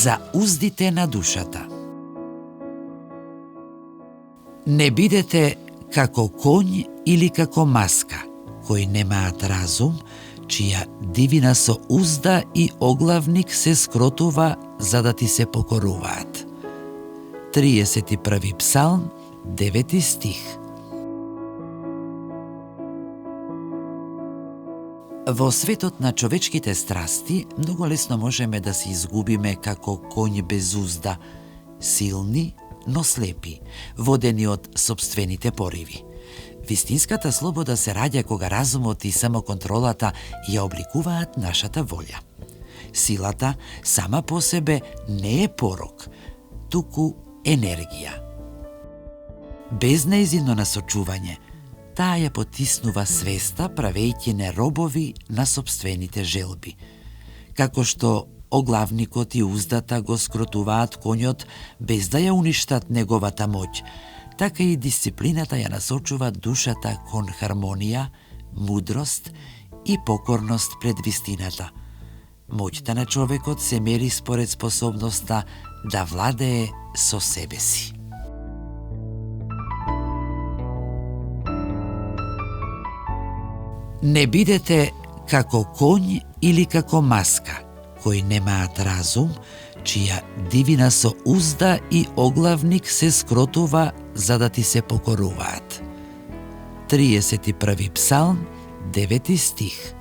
За уздите на душата. Не бидете како конј или како маска, кои немаат разум, чија дивина со узда и оглавник се скротува за да ти се покоруваат. 31 псалм, 9 стих. Во светот на човечките страсти многу лесно можеме да се изгубиме како конј без узда, силни, но слепи, водени од сопствените пориви. Вистинската слобода се раѓа кога разумот и самоконтролата ја обликуваат нашата волја. Силата сама по себе не е порок, туку енергија. Без нејзино насочување, таа ја потиснува свеста, правејќи не робови на сопствените желби. Како што оглавникот и уздата го скротуваат конјот без да ја уништат неговата моќ, така и дисциплината ја насочува душата кон хармонија, мудрост и покорност пред вистината. Моќта на човекот се мери според способноста да владее со себе си. Не бидете како конј или како маска, кои немаат разум, чија дивина со узда и оглавник се скротува за да ти се покоруваат. 31 псалм, 9 стих.